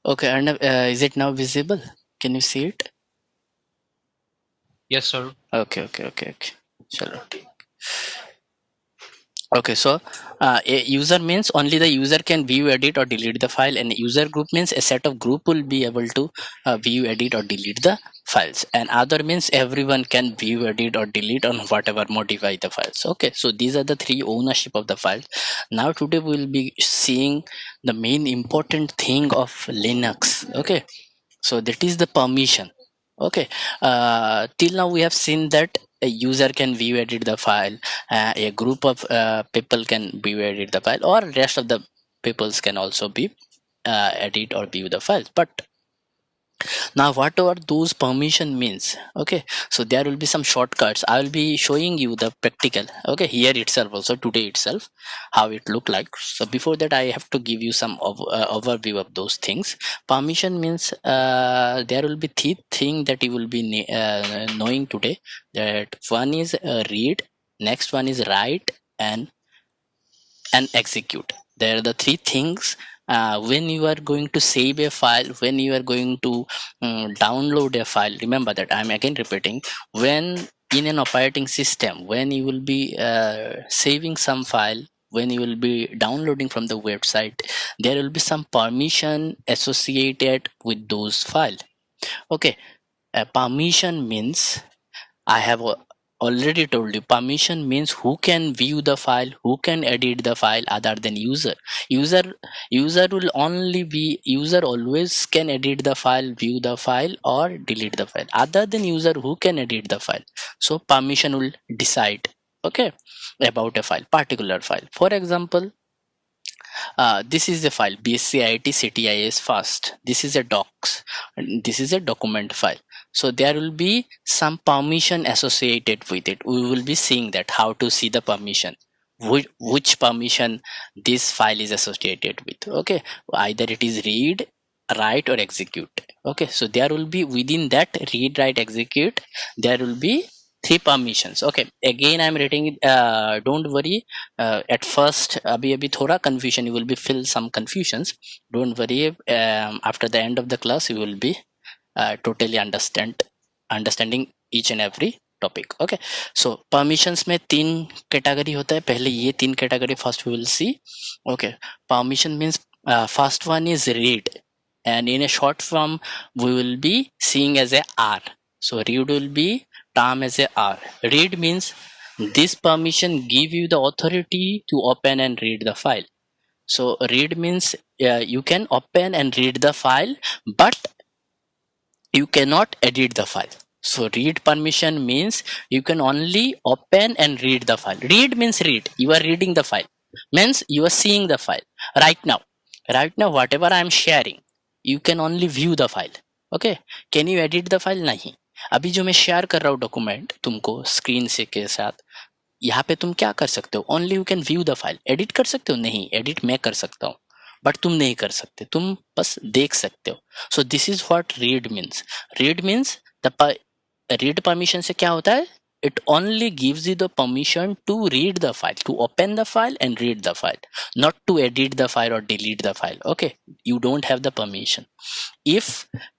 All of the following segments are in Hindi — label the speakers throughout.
Speaker 1: Okay, and is it now visible? Can you see it?
Speaker 2: Yes, sir.
Speaker 1: Okay. Chalo. Okay, so a user means only the user can view, edit, or delete the file, and user group means a set of group will be able to view, edit, or delete the files, and other means everyone can view, edit, or delete on whatever modify the files. Okay, so these are the three ownership of the files. Now today we will be seeing the main important thing of Linux. Okay, so that is the permission. Okay, till now we have seen that a user can view, edit the file, a group of people can view, edit the file, or rest of the peoples can also be edit or view the files. But now whatever those permission means, okay, so there will be some shortcuts. I will be showing you the practical, okay, here itself, also today itself, how it look like. So before that I have to give you some overview of those things. Permission means there will be three things that you will be knowing today. That one is read, next one is write, and execute. There are the three things. When you are going to save a file, when you are going to download a file, remember that I'm again repeating, when in an operating system, when you will be saving some file, when you will be downloading from the website, there will be some permission associated with those file. Okay, permission means, I have already told you, permission means who can view the file, who can edit the file other than user. User user will only be, user always can edit the file, view the file, or delete the file. Other than user, who can edit the file? So permission will decide, okay, about a file, particular file. For example, this is the file bscitctis fast. This is a docs, and this is a document file. So there will be some permission associated with it. We will be seeing that how to see the permission, which permission this file is associated with. Okay, either it is read, write, or execute. Okay, so there will be within that read, write, execute, there will be three permissions. Okay, again I'm writing it, don't worry, at first abhi thoda confusion, you will be feel some confusions. Don't worry, after the end of the class you will be totally understanding each and every topic. Okay, so permissions में तीन कैटेगरी होता है. पहले ये तीन category first we will see. Okay, permission means first one is read, and in a short form we will be seeing as a R. So read will be term as a R. Read means this permission give you the authority to open and read the file. So read means you can open and read the file, but you cannot edit the file. So read permission means you can only open and read the file. Read means read. You are reading the file. Means you are seeing the file. Right now. Right now, whatever I am sharing, you can only view the file. Okay. Can you edit the file? नहीं. अभी जो मैं शेयर कर रहा हूँ डॉक्यूमेंट तुमको स्क्रीन से के साथ, यहाँ पे तुम क्या कर सकते हो? Only you can view the file. Edit कर सकते हो? नहीं, एडिट मैं कर सकता हूँ, बट तुम नहीं कर सकते, तुम बस देख सकते हो. So this is what read means. Read means the read permission से क्या होता है? It only gives you the permission to read the file, to open the file and read the file, not to edit the file or delete the file. Okay, you don't have the permission. If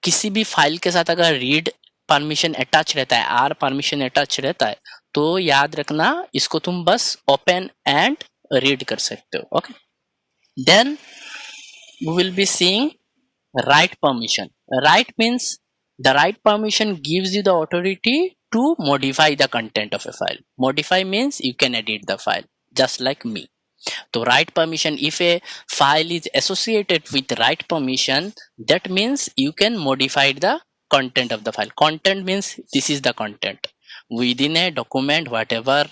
Speaker 1: किसी भी फाइल के साथ अगर read परमिशन अटैच रहता है, आर परमिशन अटैच रहता है, तो याद रखना इसको तुम बस ओपन एंड रीड कर सकते हो. Okay, then we will be seeing write permission. Write means the write permission gives you the authority to modify the content of a file. Modify means you can edit the file just like me. So write permission, if a file is associated with write permission, that means you can modify the content of the file. Content means this is the content within a document, whatever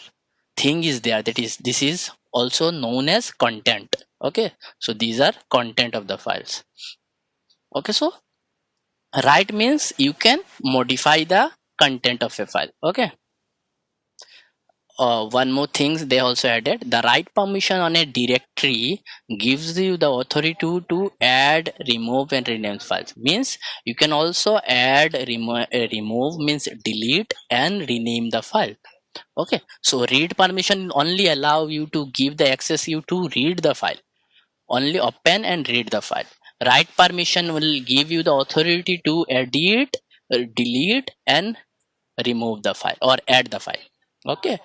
Speaker 1: thing is there, that is, this is also known as content. Okay, so these are content of the files. Okay, so write means you can modify the content of a file. Okay, one more thing they also added, the write permission on a directory gives you the authority to add, remove, and rename files. Means you can also add, remove means delete, and rename the file. Okay, so read permission only allow you to give the access you to read the file, only open and read the file. Write permission will give you the authority to edit, delete and remove the file or add the file. Okay,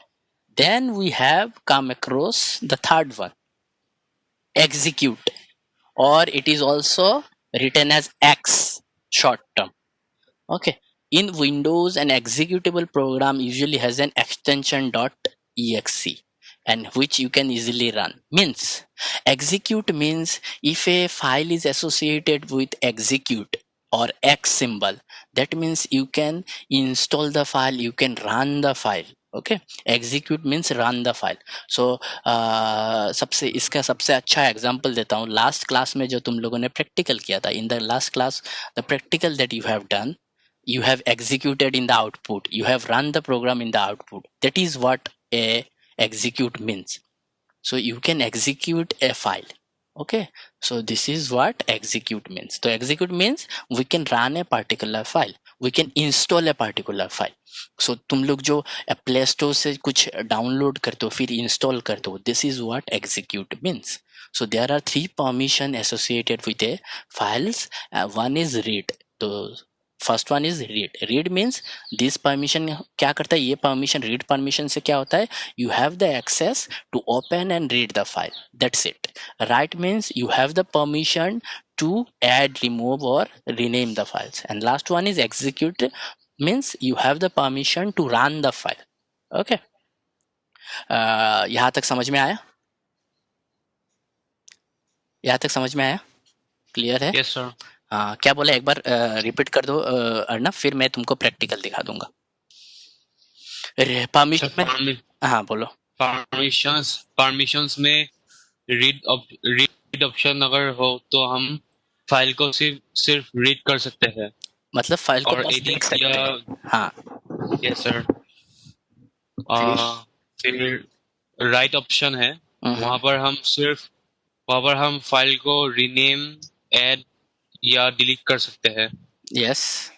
Speaker 1: then we have come across the third one, execute, or it is also written as X short term. Okay, in Windows an executable program usually has an extension .exe and which you can easily run. Means execute means if a file is associated with execute or X symbol, that means you can install the file, you can run the file. Okay, execute means run the file. So सबसे इसका सबसे अच्छा एग्जांपल देता हूँ. लास्ट क्लास में जो तुम लोगों ने प्रैक्टिकल किया था, in the last class the practical that you have done, you have executed in the output, you have run the program in the output. That is what a execute means. So you can execute a file. Okay, so this is what execute means. So execute means we can run a particular file, we can install a particular file. So तुम लोग जो प्ले स्टोर से कुछ डाउनलोड करते हो फिर इंस्टॉल करते हो, this is what execute means. So there are three permission associated with a files. One is read. तो first one is read. Read means this permission क्या करता है, ये परमिशन रीड परमिशन से क्या होता है, you have the access to open and read the file, that's it. Right means you have the permission to add, remove or rename the files. And last one is execute means you have the permission to run the file. Okay, यहाँ तक समझ में आया? यहाँ तक समझ में आया? क्लियर है?
Speaker 2: Yes sir.
Speaker 1: हाँ, क्या बोला एक बार रिपीट कर दो अर्णव, फिर मैं तुमको प्रैक्टिकल दिखा दूंगा. परमिशन में हाँ बोलो.
Speaker 2: परमिशंस में रीड ऑप्शन अगर हो तो हम फाइल को सिर्फ रीड कर सकते हैं,
Speaker 1: मतलब फाइल को बस देख सकते हैं. हाँ
Speaker 2: यस सर. फिर राइट ऑप्शन है, वहां पर हम फाइल को रीनेम, ऐड या डिलीट कर सकते हैं.
Speaker 1: यस.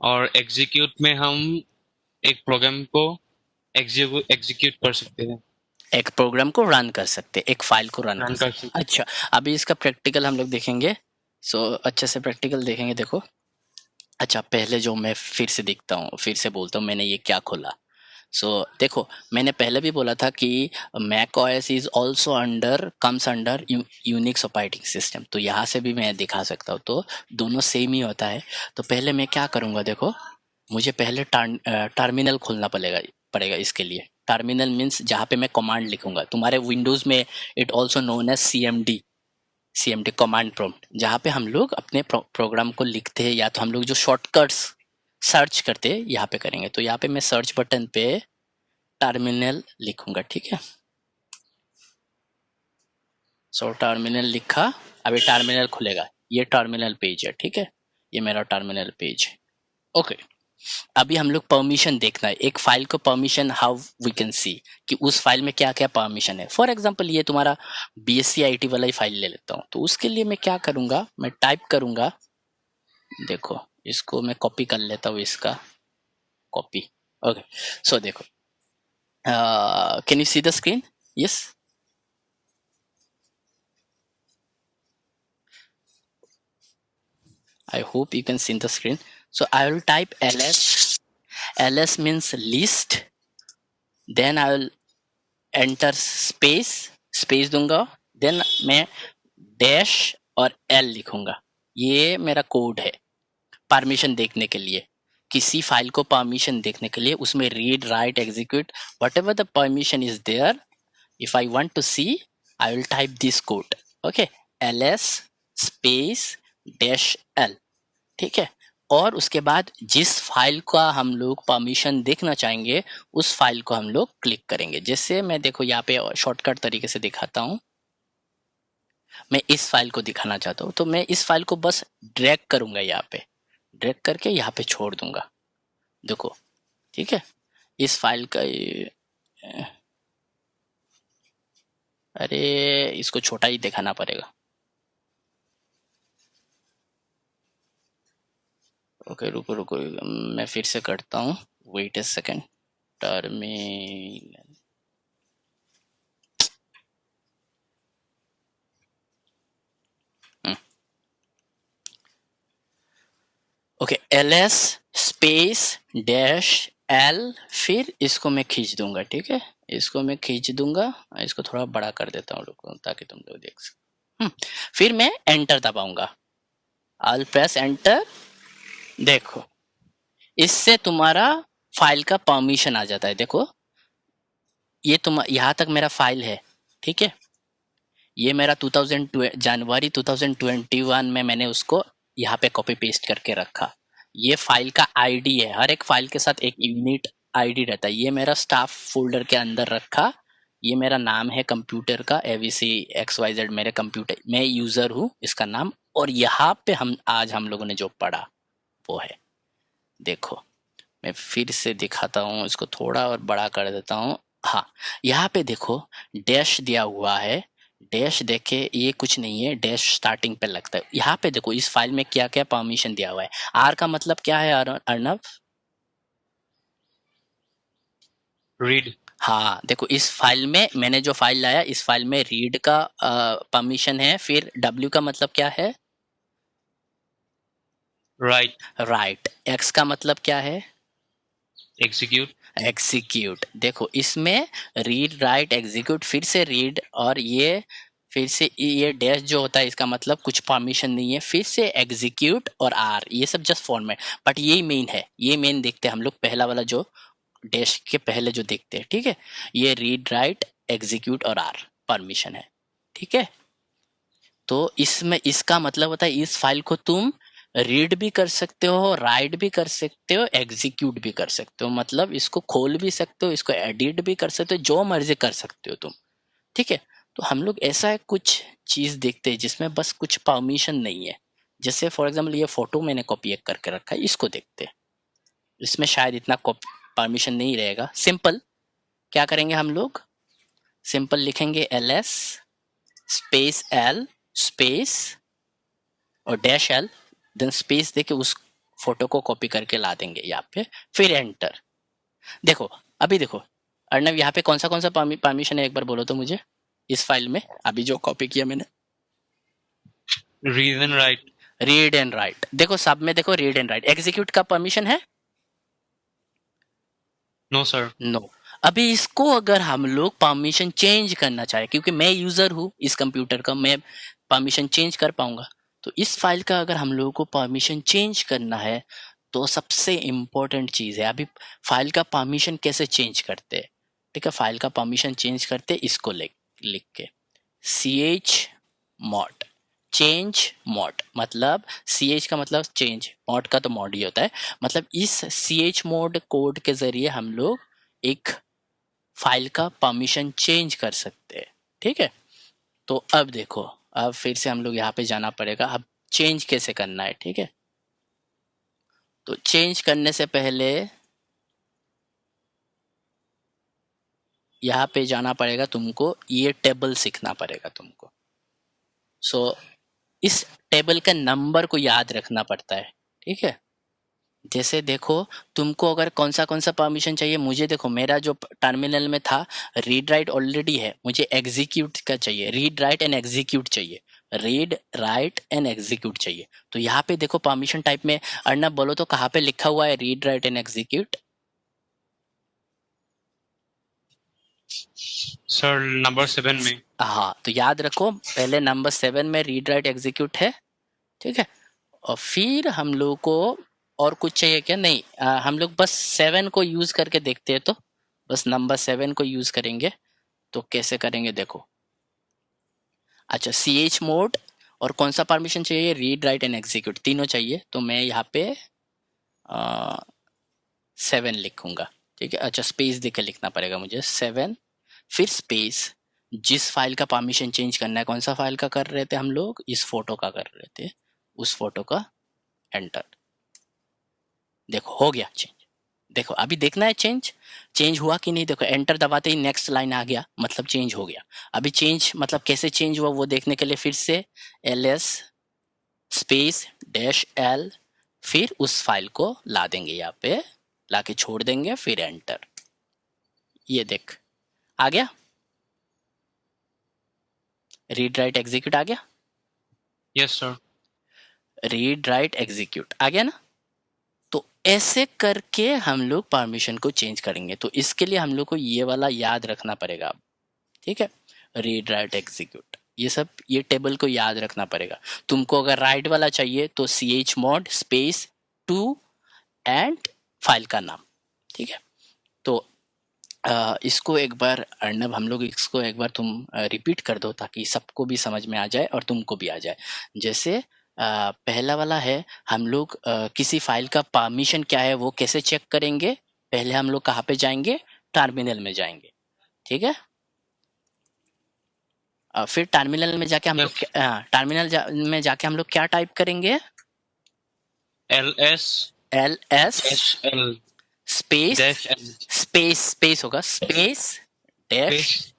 Speaker 2: और एग्जीक्यूट में हम एक प्रोग्राम को एग्जीक्यूट कर सकते हैं,
Speaker 1: एक प्रोग्राम को रन कर सकते हैं, एक फाइल को रन कर सकते हैं. अच्छा, अभी इसका प्रैक्टिकल हम लोग देखेंगे. सो अच्छे से प्रैक्टिकल देखेंगे. देखो, अच्छा पहले जो मैं फिर से देखता हूँ, फिर से बोलता हूँ मैंने ये क्या खोला. सो देखो, मैंने पहले भी बोला था कि Mac OS is also comes under Unix operating system. तो यहाँ से भी मैं दिखा सकता हूँ, तो दोनों सेम ही होता है. तो पहले मैं क्या करूँगा, देखो मुझे पहले टर्मिनल खोलना पड़ेगा इसके लिए. टर्मिनल मीन्स जहाँ पे मैं कमांड लिखूंगा. तुम्हारे विंडोज में it also known as CMD command prompt, जहाँ पे हम लोग अपने प्रोग्राम को लिखते हैं, या तो हम लोग जो शॉर्टकट्स सर्च करते हैं यहाँ पे करेंगे. तो यहाँ पे मैं सर्च बटन पे टर्मिनल लिखूंगा. ठीक है, सो टर्मिनल लिखा. अभी टर्मिनल खुलेगा, ये टर्मिनल पेज है. ठीक है, ये मेरा टर्मिनल पेज है. ओके, अभी हम लोग परमिशन देखना है. एक फाइल को permission how we can see कि उस फाइल में क्या क्या परमिशन है. फॉर एग्जांपल ये तुम्हारा BSc IT वाला ही फाइल ले लेता हूँ. तो उसके लिए मैं क्या करूँगा, मैं टाइप करूँगा. देखो इसको मैं कॉपी कर लेता हूँ, इसका कॉपी. ओके, सो देखो, can you see the screen? Yes, I hope you can see the screen. So I will type ls. ls means list. Then I will enter space दूंगा. Then मैं डैश और l लिखूंगा. ये मेरा कोड है परमिशन देखने के लिए. किसी फाइल को परमिशन देखने के लिए उसमें read, write, execute, whatever the permission is there, if I want to see, I will type this code. Okay, ls space dash l. ठीक है, और उसके बाद जिस फाइल का हम लोग परमिशन देखना चाहेंगे उस फाइल को हम लोग क्लिक करेंगे. जैसे मैं देखो यहाँ पे शॉर्टकट तरीके से दिखाता हूँ. मैं इस फाइल को दिखाना चाहता हूँ, तो मैं इस फाइल को बस ड्रैग करूंगा, यहाँ पे ड्रैग करके यहाँ पे छोड़ दूंगा. देखो, ठीक है, इस फाइल का अरे इसको छोटा ही दिखाना पड़ेगा. ओके, रुको मैं फिर से करता हूँ. Wait a second. Terminal, ls space dash l, फिर इसको मैं खींच दूंगा, ठीक है, इसको मैं खींच दूंगा, इसको थोड़ा बड़ा कर देता हूँ रुको ताकि तुम लोग देख सको। फिर मैं एंटर दबाऊंगा, I'll प्रेस एंटर। देखो इससे तुम्हारा फाइल का परमिशन आ जाता है। देखो ये तुम यहाँ तक मेरा फाइल है, ठीक है, ये मेरा 2000 जनवरी 2021 में मैंने उसको यहाँ पे कॉपी पेस्ट करके रखा। ये फाइल का आईडी है, हर एक फाइल के साथ एक यूनिट आईडी रहता है। ये मेरा स्टाफ फोल्डर के अंदर रखा, ये मेरा नाम है कंप्यूटर का एवीसी XYZ, मेरे कंप्यूटर मैं यूजर हूँ इसका नाम। और यहाँ पे हम लोगों ने जो पढ़ा वो है, देखो मैं फिर से दिखाता हूँ, इसको थोड़ा और बड़ा कर देता हूँ। हाँ यहाँ पे देखो डैश दिया हुआ है, डैश देखे ये कुछ नहीं है, डैश स्टार्टिंग पे लगता है। यहाँ पे देखो इस फाइल में क्या क्या परमिशन दिया हुआ है। आर का मतलब क्या है अर्नव?
Speaker 2: रीड।
Speaker 1: हाँ देखो इस फाइल में मैंने जो फाइल लाया, इस फाइल में रीड का परमिशन है। फिर डब्ल्यू का मतलब क्या है?
Speaker 2: राइट।
Speaker 1: राइट। एक्स का मतलब क्या है?
Speaker 2: एग्जीक्यूट।
Speaker 1: एग्जीक्यूट। देखो इसमें रीड राइट एग्जीक्यूट, फिर से रीड, और ये फिर से ये डैश जो होता है इसका मतलब कुछ परमिशन नहीं है, फिर से एग्जीक्यूट और आर, ये सब जस्ट फॉर्मेट। बट यही मेन है, ये मेन देखते हैं हम लोग, पहला वाला जो डैश के पहले जो देखते हैं, ठीक है, ये रीड राइट एग्जीक्यूट और आर परमिशन है, ठीक है। तो इसमें इसका मतलब होता है इस फाइल को तुम रीड भी कर सकते हो, राइट भी कर सकते हो, एग्जीक्यूट भी कर सकते हो, मतलब इसको खोल भी सकते हो, इसको एडिट भी कर सकते हो, जो मर्जी कर सकते हो तुम, ठीक है। तो हम लोग ऐसा है कुछ चीज देखते हैं जिसमें बस कुछ परमिशन नहीं है। जैसे फॉर एग्जाम्पल ये फोटो मैंने कॉपी करके रखा है, इसको देखते हैं, इसमें शायद इतना परमिशन नहीं रहेगा। सिंपल क्या करेंगे हम लोग, सिंपल लिखेंगे ls स्पेस l स्पेस और डैश l, देन स्पेस देके उस फोटो को कॉपी करके ला देंगे यहाँ पे, फिर एंटर। देखो अभी देखो अर्णव यहाँ पे कौन सा परमिशन है, एक बार बोलो तो मुझे, इस फाइल में अभी जो कॉपी किया मैंने।
Speaker 2: Read and write.
Speaker 1: Read and write, देखो सब में देखो रीड एंड राइट। एग्जीक्यूट का परमिशन है?
Speaker 2: No sir.
Speaker 1: नो। अभी इसको अगर हम लोग परमिशन चेंज करना चाहे, क्योंकि मैं यूजर हूँ इस कंप्यूटर का, मैं परमिशन चेंज कर पाऊंगा। तो इस फाइल का अगर हम लोगों को परमिशन चेंज करना है तो सबसे इम्पोर्टेंट चीज है, अभी फाइल का परमिशन कैसे चेंज करते हैं, ठीक है। फाइल का परमिशन चेंज करते इसको लिख के chmod चेंज मॉड, मतलब ch का मतलब चेंज, मॉड का तो मॉड ही होता है, मतलब इस chmod कोड के जरिए हम लोग एक फाइल का परमिशन चेंज कर सकते हैं, ठीक है। तो अब देखो, अब फिर से हम लोग यहाँ पे जाना पड़ेगा, अब चेंज कैसे करना है, ठीक है। तो चेंज करने से पहले यहाँ पे जाना पड़ेगा तुमको, ये टेबल सीखना पड़ेगा तुमको। सो इस टेबल का नंबर को याद रखना पड़ता है, ठीक है। जैसे देखो तुमको अगर कौन सा परमिशन चाहिए, मुझे देखो मेरा जो टर्मिनल में था रीड राइट ऑलरेडी है, मुझे एग्जीक्यूट का चाहिए, रीड राइट एंड एग्जीक्यूट चाहिए, रीड राइट एंड एग्जीक्यूट चाहिए। तो यहाँ पे देखो परमिशन टाइप में अर्णव बोलो तो कहाँ पे लिखा हुआ है read write and execute?
Speaker 2: Sir number 7 में।
Speaker 1: हाँ तो याद रखो पहले नंबर 7 में रीड राइट एग्जीक्यूट है, ठीक है। और फिर हम लोग को और कुछ चाहिए क्या? नहीं, हम लोग बस 7 को यूज करके देखते हैं, तो बस नंबर 7 को यूज करेंगे। तो कैसे करेंगे देखो, अच्छा chmod और कौन सा परमिशन चाहिए, रीड राइट एंड एग्जीक्यूट तीनों चाहिए, तो मैं यहाँ पे 7 लिखूंगा, ठीक है। अच्छा स्पेस देके लिखना पड़ेगा मुझे 7, फिर स्पेस, जिस फाइल का परमिशन चेंज करना है, कौन सा फाइल का कर रहे थे हम लोग, इस फोटो का कर रहे थे, उस फोटो का, एंटर। देखो हो गया चेंज, देखो अभी देखना है चेंज हुआ कि नहीं। देखो एंटर दबाते ही नेक्स्ट लाइन आ गया, मतलब चेंज हो गया। अभी चेंज मतलब कैसे चेंज हुआ वो देखने के लिए फिर से ls स्पेस डैश l, फिर उस फाइल को ला देंगे यहाँ पे, लाके छोड़ देंगे, फिर एंटर। ये देख आ गया, रीड राइट एग्जीक्यूट आ गया,
Speaker 2: yes sir.
Speaker 1: Read write execute आ गया ना। ऐसे करके हम लोग परमिशन को चेंज करेंगे। तो इसके लिए हम लोग को ये वाला याद रखना पड़ेगा, ठीक है, रीड राइट एग्जीक्यूट, ये सब ये टेबल को याद रखना पड़ेगा। तुमको अगर राइट वाला चाहिए तो chmod स्पेस 2 एंड फाइल का नाम, ठीक है। तो इसको एक बार अर्नब हम लोग इसको एक बार तुम रिपीट कर दो ताकि सबको भी समझ में आ जाए और तुमको भी आ जाए। जैसे पहला वाला है, हम लोग किसी फाइल का परमिशन क्या है वो कैसे चेक करेंगे। पहले हम लोग कहाँ पे जाएंगे, टर्मिनल में जाएंगे, ठीक है। फिर टर्मिनल में जाके हम लोग में जाके हम लोग क्या टाइप करेंगे,
Speaker 2: ls
Speaker 1: ls स्पेस स्पेस होगा, स्पेस डैश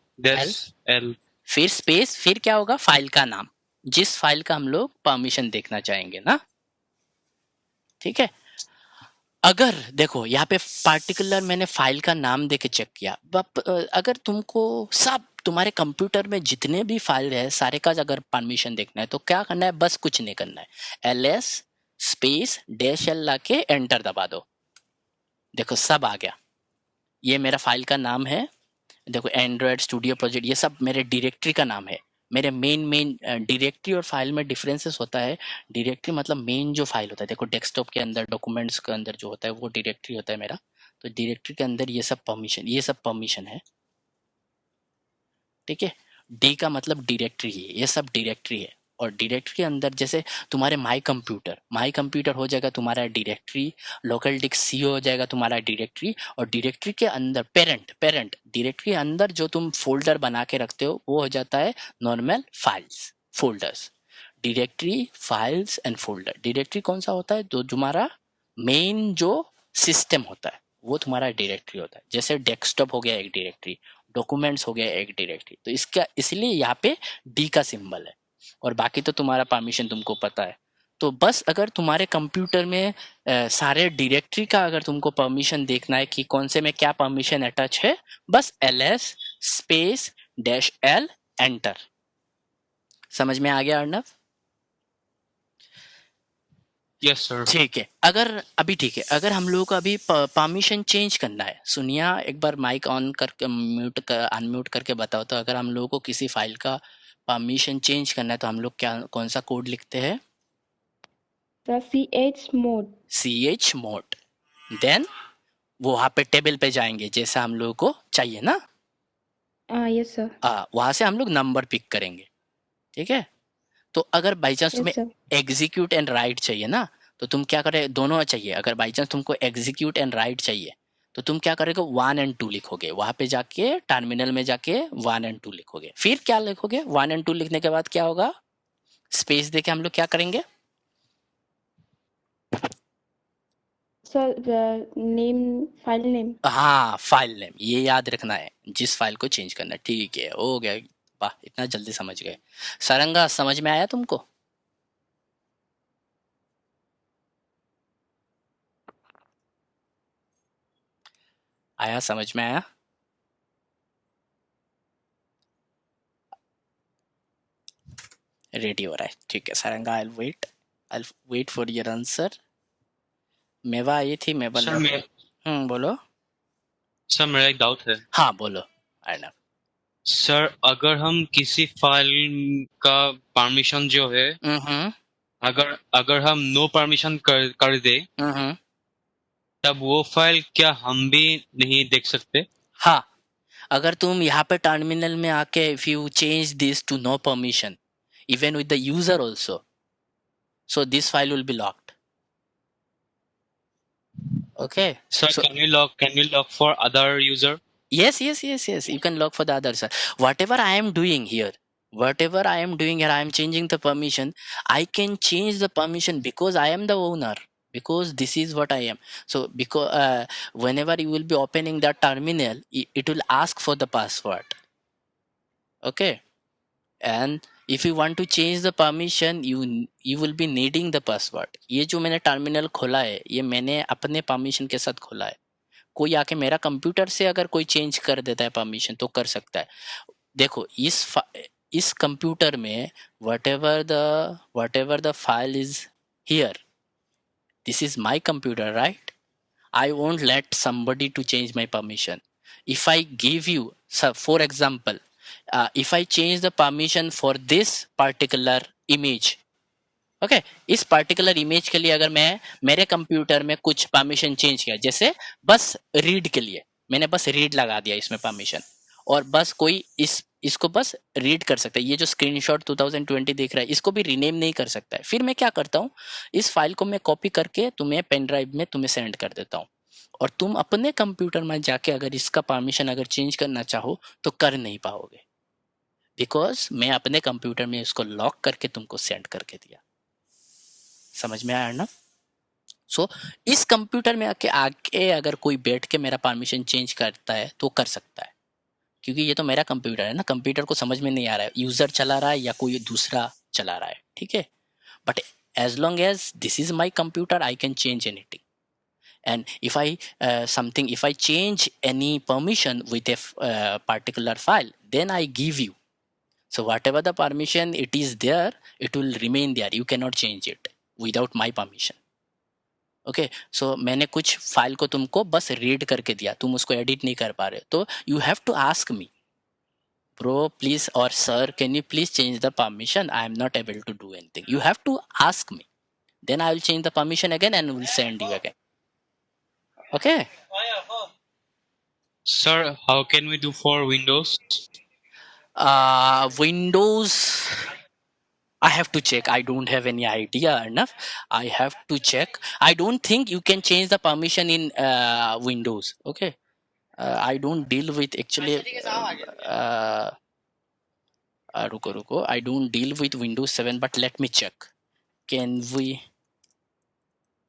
Speaker 2: l
Speaker 1: फिर स्पेस, फिर क्या होगा, फाइल का नाम, जिस फाइल का हम लोग परमिशन देखना चाहेंगे ना, ठीक है। अगर देखो यहाँ पे पार्टिकुलर मैंने फाइल का नाम देके चेक किया, अगर तुमको सब तुम्हारे कंप्यूटर में जितने भी फाइल है सारे का अगर परमिशन देखना है तो क्या करना है, बस कुछ नहीं करना है, ls स्पेस डैश l लाके एंटर दबा दो। देखो सब आ गया, ये मेरा फाइल का नाम है, देखो एंड्रॉयड स्टूडियो प्रोजेक्ट, ये सब मेरे डायरेक्टरी का नाम है। मेरे मेन डायरेक्टरी और फाइल में डिफरेंसेस होता है। डायरेक्टरी मतलब मेन जो फाइल होता है, देखो डेस्कटॉप के अंदर डॉक्यूमेंट्स के अंदर जो होता है वो डायरेक्टरी होता है मेरा। तो डायरेक्टरी के अंदर ये सब परमिशन है, ठीक है। डी का मतलब डायरेक्टरी है, ये सब डायरेक्टरी है। और डायरेक्टरी के अंदर जैसे तुम्हारे माई कंप्यूटर हो जाएगा तुम्हारा डायरेक्टरी, लोकल डिस्क सी हो जाएगा तुम्हारा डायरेक्टरी, और डायरेक्टरी के अंदर पेरेंट डायरेक्टरी के अंदर जो तुम फोल्डर बना के रखते हो वो हो जाता है normal files folders. Directory files and folder, directory कौन सा होता है, तो तुम्हारा मेन जो सिस्टम होता है वो तुम्हारा डायरेक्टरी होता है। जैसे डेस्कटॉप हो गया एक डायरेक्टरी, डॉक्यूमेंट्स हो गया एक डायरेक्टरी, तो इसका इसलिए यहाँ पे डी का सिंबल है। और बाकी तो तुम्हारा परमिशन तुमको पता है। तो बस अगर तुम्हारे कंप्यूटर में सारे डायरेक्टरी का अगर तुमको परमिशन देखना है कि कौन से में क्या परमिशन अटैच है, बस ls space dash l enter. समझ में आ गया अर्नव?
Speaker 2: Yes sir.
Speaker 1: ठीक है, अगर अभी ठीक है, अगर हम लोग को अभी परमिशन चेंज करना है, सुनिए एक बार माइक ऑन करके अनम्यूट करके बताओ। तो अगर हम लोगों को किसी फाइल का परमिशन चेंज करना है तो हम लोग क्या कौन सा कोड लिखते हैं? chmod। देन वो वहाँ पे टेबल पे जाएंगे जैसा हम लोगों को चाहिए ना।
Speaker 3: Yes sir.
Speaker 1: वहाँ से हम लोग नंबर पिक करेंगे, ठीक है। तो अगर बाई चांस तुम्हें एग्जीक्यूट एंड राइट चाहिए ना, तो तुम क्या करे, दोनों चाहिए। अगर बाई चांस तुमको एग्जीक्यूट एंड राइट चाहिए तो तुम क्या करोगे, 1 एंड 2 लिखोगे, वहां पे जाके टर्मिनल में जाके 1 एंड 2 लिखोगे। फिर क्या लिखोगे, 1 एंड 2 लिखने के बाद क्या होगा, स्पेस देके हम लोग क्या करेंगे,
Speaker 3: सर नेम, फाइल नेम।
Speaker 1: हाँ फाइल नेम, ये याद रखना है जिस फाइल को चेंज करना है। ठीक है, हो गया, वाह इतना जल्दी समझ गए। सारंगा समझ में आया तुमको? आया, समझ में आया? रेडी हो रहा है, ठीक है Saranga, I wait for your answer. मेवा आई थी, मेवा बोलो।
Speaker 2: सर मेरा एक डाउट है।
Speaker 1: हाँ बोलो अर्नब।
Speaker 2: सर अगर हम किसी फाइल का परमिशन जो है अगर हम नो परमिशन कर दे तब वो फाइल क्या हम भी नहीं देख सकते?
Speaker 1: हाँ, अगर तुम यहाँ पे टर्मिनल में आके if you change this to no permission even with the user also, so this file will be locked. Okay,
Speaker 2: sir,
Speaker 1: so
Speaker 2: can you lock for other user?
Speaker 1: yes, you can lock for the others. Whatever I am doing here, I am changing the permission. I can change the permission because I am the owner, because this is what I am. So because whenever you will be opening the terminal, it will ask for the password. Okay, and if you want to change the permission, you will be needing the password. ये जो मैंने टर्मिनल खोला है ये मैंने अपने परमिशन के साथ खोला है। कोई आके मेरा कंप्यूटर से अगर कोई चेंज कर देता है परमिशन तो कर सकता है। देखो इस कंप्यूटर में whatever the file is here, this is my computer, right? I won't let somebody to change my permission. If I give you, so for example, if I change the permission for this particular image, okay इस पर्टिकुलर इमेज के लिए अगर मैं मेरे कंप्यूटर में कुछ परमिशन चेंज किया, जैसे बस रीड के लिए मैंने बस रीड लगा दिया इसमें परमिशन, और बस कोई इसको बस रीड कर सकता है, ये जो स्क्रीनशॉट 2020 देख रहा है इसको भी रीनेम नहीं कर सकता है, फिर मैं क्या करता हूँ, इस फाइल को मैं कॉपी करके तुम्हें पेन ड्राइव में तुम्हें सेंड कर देता हूँ, और तुम अपने कंप्यूटर में जाके अगर इसका परमिशन अगर चेंज करना चाहो तो कर नहीं पाओगे, बिकॉज मैं अपने कंप्यूटर में इसको लॉक करके तुमको सेंड करके दिया। समझ में आया ना? सो इस कंप्यूटर में आके अगर कोई बैठ के मेरा परमिशन चेंज करता है तो कर सकता है, क्योंकि ये तो मेरा कंप्यूटर है ना, कंप्यूटर को समझ में नहीं आ रहा है यूजर चला रहा है या कोई दूसरा चला रहा है, ठीक है, but as long as this is my computer I can change anything, and if I if I change any permission with a particular file, then I give you, so whatever the permission it is there, it will remain there, you cannot change it without my permission। Okay so मैंने कुछ फाइल को तुमको बस रीड करके दिया, तुम उसको एडिट नहीं कर पा रहे, तो you have to ask me bro please or sir can you please change the permission, I am not able to do anything, you have to ask me, then I will change the permission again and will send you again। okay
Speaker 2: Sir, how can we do for Windows?
Speaker 1: Windows I have to check, I don't have any idea enough, I have to check, I don't think you can change the permission in Windows। okay I don't deal with actually रुको I don't deal with Windows 7, but let me check, can we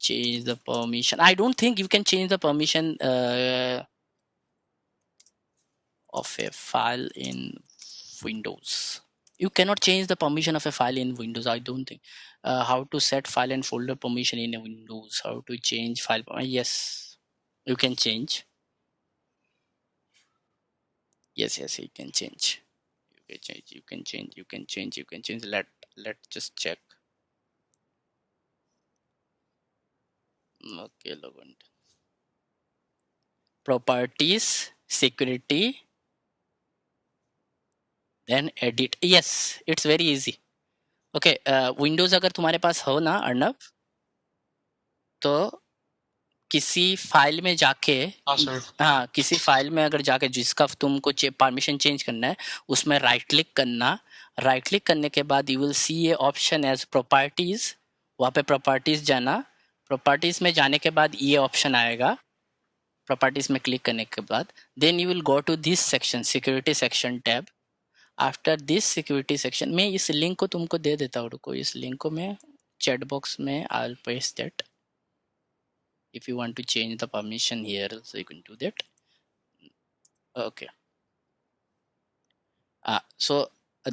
Speaker 1: change the permission? I don't think you can change the permission of a file in Windows. You cannot change the permission of a file in Windows, I don't think. How to set file and folder permission in a Windows, how to change file yes, you can change, yes you can change, you can change. Let's just check। okay log on, properties, security, then edit, yes it's very easy। okay Windows अगर तुम्हारे पास हो ना अर्नब, तो किसी फाइल में जाके, हाँ किसी फाइल में अगर जाके जिसका तुमको परमिशन चेंज करना है उसमें राइट क्लिक करना, राइट क्लिक करने के बाद you will see a option as properties, वहाँ पे प्रॉपर्टीज जाना, प्रॉपर्टीज में जाने के बाद ये ऑप्शन आएगा, प्रॉपर्टीज में क्लिक करने के बाद then you will go to this section, security section tab. After this security section, मैं इस लिंक को तुमको दे देता हूँ, रुको इस लिंक को मैं चैट बॉक्स में I will paste that, if you want to change the permission here so you can do that। okay so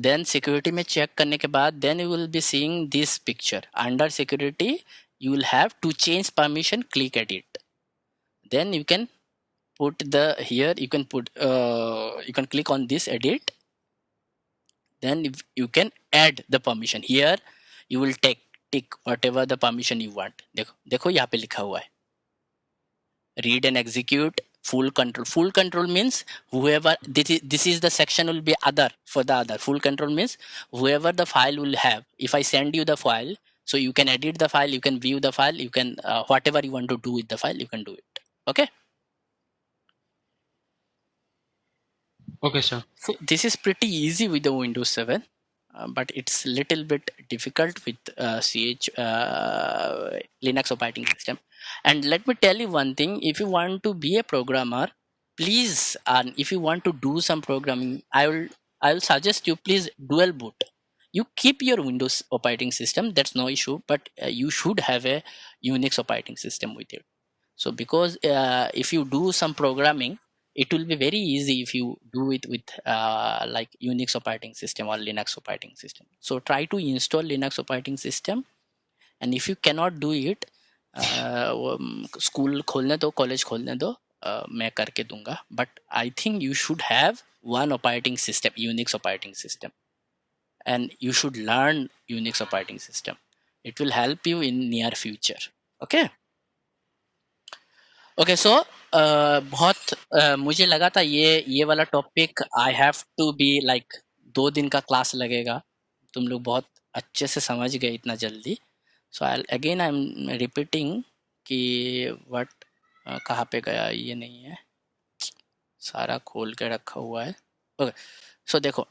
Speaker 1: then security में check करने के बाद then you will be seeing this picture, under security you will have to change permission, click edit, then you can put the here you can put you can click on this edit, then you can add the permission, here you will tick whatever the permission you want। देखो यहाँ पे लिखा हुआ है read and execute, full control means whoever this is the section will be other for the other, full control means whoever the file will have, if I send you the file so you can edit the file, you can view the file, you can whatever you want to do with the file you can do it। okay
Speaker 2: sir,
Speaker 1: so this is pretty easy with the Windows 7, but it's little bit difficult with Linux operating system। and let me tell you one thing, if you want to be a programmer, please, and if you want to do some programming, I will suggest you please dual boot, you keep your Windows operating system, that's no issue, but you should have a Unix operating system with it, so because if you do some programming it will be very easy if you do it with like Unix operating system or Linux operating system, so try to install Linux operating system, and if you cannot do it school खोलने दो, कॉलेज खोलने दो, मैं करके दूंगा, but I think you should have one operating system, Unix operating system, and you should learn Unix operating system, it will help you in near future। okay okay so बहुत मुझे लगा था ये वाला topic I have to be like 2 दिन का क्लास लगेगा, तुम लोग बहुत अच्छे से समझ गए इतना जल्दी। So I again I am repeating कि व्हाट कहाँ पे गया, ये नहीं है, सारा खोल के रखा हुआ है। ओके सो देखो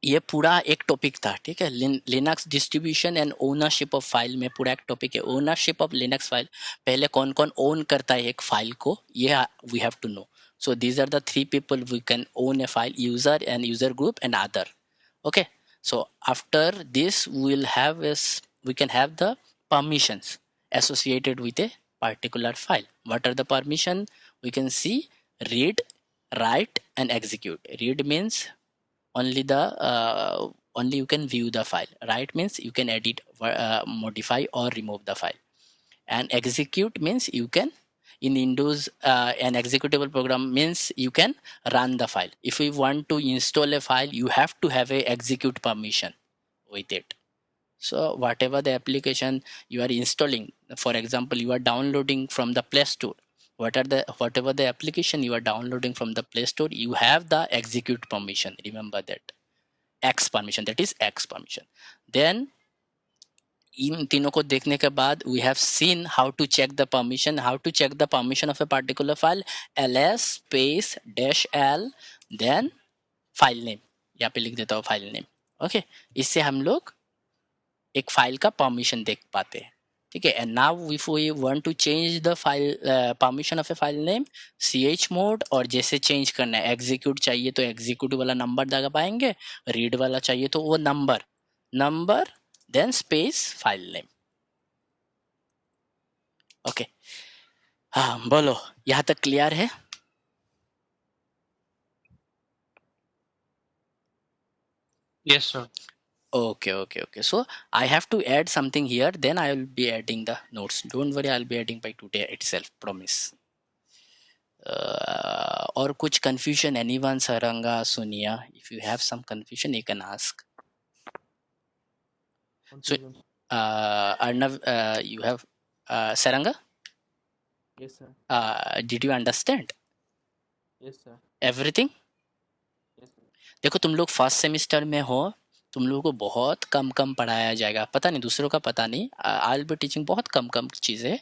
Speaker 1: ये पूरा एक टॉपिक था, ठीक है, Linux distribution and ownership of file में पूरा एक टॉपिक है, ओनरशिप ऑफ लिनक्स फाइल। पहले कौन कौन ओन करता है एक फाइल को, ये we have to know. So these are the 3 people we can own a file, user and user group and other. okay, so after this we can have the permissions associated with a particular file. What are the permission? We can see read, write and execute. Read means only you can view the file. Write means you can edit, modify or remove the file. And execute means you can, in Windows, an executable program means you can run the file. If you want to install a file, you have to have a execute permission with it. So whatever the application you are installing, for example you are downloading from the Play Store, whatever the application you are downloading from the Play Store, you have the execute permission. Remember that X permission, that is X permission. Then इन तीनों को देखने के बाद we have seen how to check the permission, of a particular file, ls space -l then file name, यहाँ पे लिख देता हूँ फाइल नेम। ओके, इससे हम लोग एक फाइल का परमिशन देख पाते हैं, ठीक है। And now if we want to change the file permission of a file name, chmod, और जैसे चेंज करना है, एग्जीक्यूट चाहिए तो एग्जीक्यूट वाला नंबर दबा पाएंगे, रीड वाला चाहिए तो वो number then space file name. Okay हाँ बोलो, यहाँ तक क्लियर है?
Speaker 2: Yes, sir.
Speaker 1: Okay. So I have to add something here, then I will be adding the notes. Don't worry, I'll be adding by today itself, promise. और कुछ confusion, anyone, Saranga, Sonia, if you have some confusion, you can ask. So, Arnav, you have Saranga?
Speaker 4: Yes, sir.
Speaker 1: Did you understand
Speaker 4: Yes, sir.
Speaker 1: everything?
Speaker 4: Yes, sir.
Speaker 1: देखो तुम लोग फर्स्ट सेमिस्टर में हो, तुम लोगों को बहुत कम पढ़ाया जाएगा, पता नहीं दूसरों का पता नहीं, आई विल बी टीचिंग बहुत कम चीज़ें,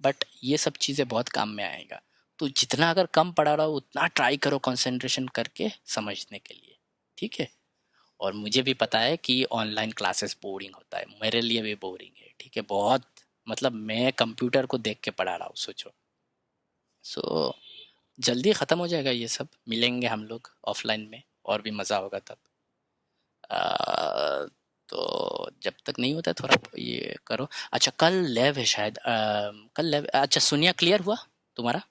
Speaker 1: बट ये सब चीज़ें बहुत काम में आएगा। तो जितना अगर कम पढ़ा रहा हो उतना ट्राई करो कंसंट्रेशन करके समझने के लिए, ठीक है। और मुझे भी पता है कि ऑनलाइन क्लासेस बोरिंग होता है, मेरे लिए भी बोरिंग है, ठीक है, बहुत, मतलब मैं कंप्यूटर को देख के पढ़ा रहा हूँ, सोचो। सो जल्दी ख़त्म हो जाएगा ये सब, मिलेंगे हम लोग ऑफलाइन में और भी मज़ा होगा तब। तो जब तक नहीं होता थोड़ा ये करो। अच्छा कल लैब है शायद, कल लैब, अच्छा सुनिया क्लियर हुआ तुम्हारा?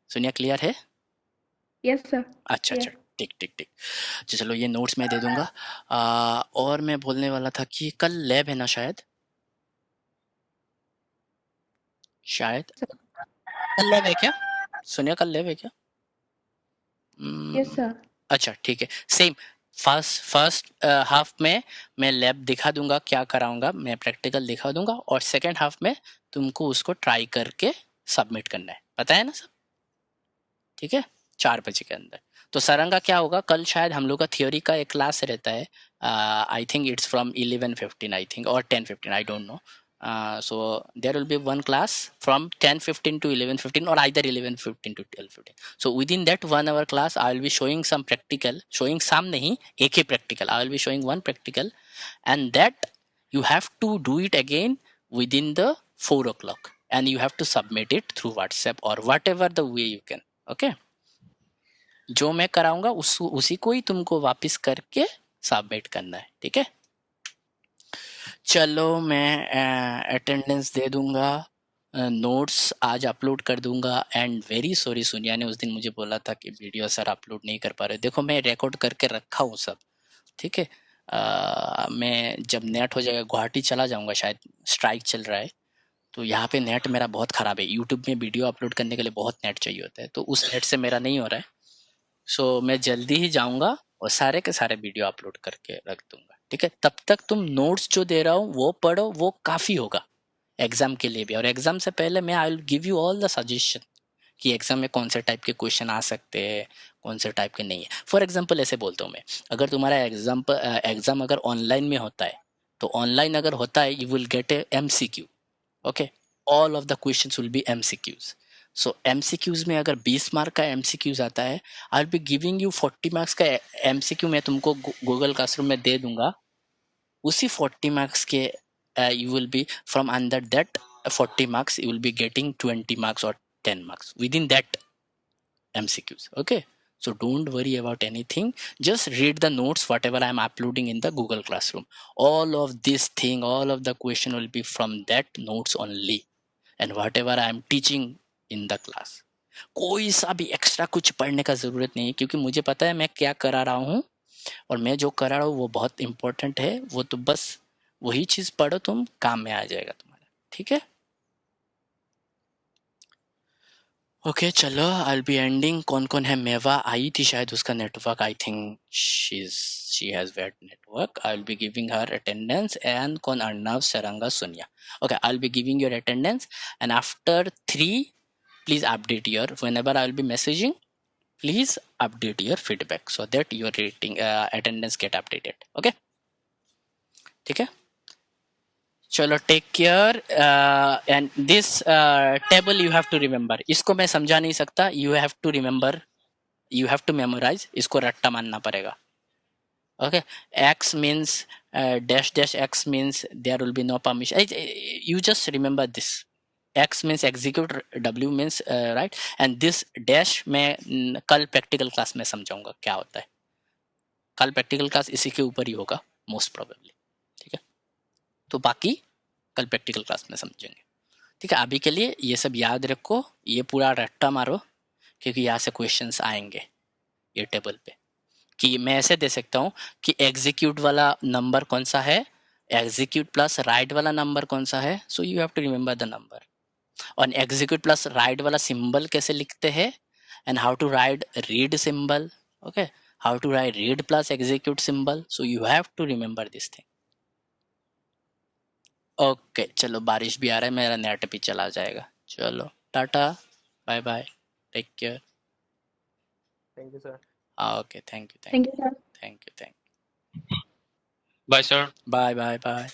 Speaker 1: सुनिया क्लियर है?
Speaker 3: Yes sir.
Speaker 1: अच्छा ठीक। चलो ये नोट्स मैं दे दूंगा। और मैं बोलने वाला था कि कल लैब है ना शायद कल लैब है क्या? सुनिया कल लैब है क्या?
Speaker 3: Yes sir.
Speaker 1: अच्छा ठीक है, सेम फर्स्ट हाफ में मैं लैब दिखा दूंगा, क्या कराऊंगा मैं, प्रैक्टिकल दिखा दूंगा, और सेकंड हाफ में तुमको उसको ट्राई करके सबमिट करना है, पता है ना सब? ठीक है, 4 बजे के अंदर। तो सरंगा क्या होगा, कल शायद हम लोग का थियोरी का एक क्लास रहता है, I think it's from 11:15 I think, और 10:15 I don't know. So there will be one class from 10:15 to 11:15, or either 11:15 to 12:15. So within that 1 hour class I will be showing some practical, showing some nahi, ek hi practical, I will be showing one practical, and that you have to do it again within the 4 o'clock, and you have to submit it through WhatsApp or whatever the way you can. Okay, जो मैं कराऊंगा उसी को ही तुमको वापस करके सबमिट करना है, ठीक है। चलो मैं अटेंडेंस दे दूंगा, नोट्स आज अपलोड कर दूंगा, एंड वेरी सॉरी सोनिया ने उस दिन मुझे बोला था कि वीडियो सर अपलोड नहीं कर पा रहे, देखो मैं रिकॉर्ड करके रखा हूँ सब, ठीक है। मैं जब नेट हो जाएगा गुवाहाटी चला जाऊंगा, शायद स्ट्राइक चल रहा है, तो यहाँ पे नेट मेरा बहुत ख़राब है, यूट्यूब में वीडियो अपलोड करने के लिए बहुत नेट चाहिए होता है, तो उस नेट से मेरा नहीं हो रहा है। सो मैं जल्दी ही जाऊँगा और सारे के सारे वीडियो अपलोड करके रख दूँगा, ठीक है, तब तक तुम नोट्स जो दे रहा हूँ वो पढ़ो, वो काफी होगा एग्जाम के लिए भी। और एग्जाम से पहले मैं I will give you all the suggestion कि एग्जाम में कौन से टाइप के क्वेश्चन आ सकते हैं, कौन से टाइप के नहीं है। फॉर एग्जांपल ऐसे बोलता हूँ मैं, अगर तुम्हारा एग्जाम अगर ऑनलाइन में होता है, तो ऑनलाइन अगर होता है you will get A MCQ, okay, all of the questions will be MCQs। So MCQs में अगर 20 मार्क का MCQs आता है, आई will be giving you 40 marks का MCQ मैं तुमको गूगल क्लासरूम में दे दूंगा। उसी 40 मार्क्स के you will be from under that 40 marks you will be getting 20 marks or 10 marks within that MCQs. Okay, so don't worry about anything, just read the notes whatever I am uploading in the Google Classroom. All of this thing, all of the question will be from that notes only, and whatever I am teaching in the class. कोई सा भी एक्स्ट्रा कुछ पढ़ने का जरूरत नहीं है, क्योंकि मुझे पता है मैं क्या करा रहा हूँ, और मैं जो करा रहा हूँ वो बहुत इंपॉर्टेंट है। वो तो बस वही चीज पढ़ो, तुम काम में आ जाएगा तुम्हारा, ठीक है। ओके चलो, आई विल बी एंडिंग। कौन कौन है? मेवा आई थी शायद, उसका network I think she has bad network. I will be giving her attendance. And कौन? Arnav, Saranga, Sonia. Okay, I will be giving your attendance and after 3 please update your, whenever I will be messaging, please update your feedback so that your rating attendance get updated. Okay, ठीक है, चलो, take care. And this table you have to remember. इसको मैं समझा नहीं सकता, you have to remember, you have to memorise, इसको रट्टा मानना पड़ेगा। Okay, x means dash dash x means there will be no permission. You just remember this. X means execute, W means right, and this dash मैं कल प्रैक्टिकल क्लास में समझाऊंगा क्या होता है। कल प्रैक्टिकल क्लास इसी के ऊपर ही होगा मोस्ट प्रोबेबली, ठीक है। तो बाकी कल प्रैक्टिकल क्लास में समझेंगे, ठीक है। अभी के लिए ये सब याद रखो, ये पूरा रट्टा मारो, क्योंकि यहाँ से क्वेश्चंस आएंगे ये टेबल पे। कि मैं ऐसे दे सकता हूँ कि एग्जीक्यूट वाला नंबर कौन सा है, एग्जीक्यूट प्लस राइट वाला नंबर कौन सा है। So you have to remember the number. और एग्जीक्यूट प्लस राइट वाला सिंबल कैसे लिखते हैं, and how to write read symbol. Okay, how to write read plus execute symbol. So you have to remember this thing. Okay चलो, बारिश भी आ रहा है, मेरा नेट भी चला जाएगा। चलो tata, bye bye, take care.
Speaker 4: Thank you, sir.
Speaker 1: Okay, thank you,
Speaker 3: Thank you, sir.
Speaker 1: Thank you.
Speaker 2: Bye, sir.
Speaker 1: Bye bye bye.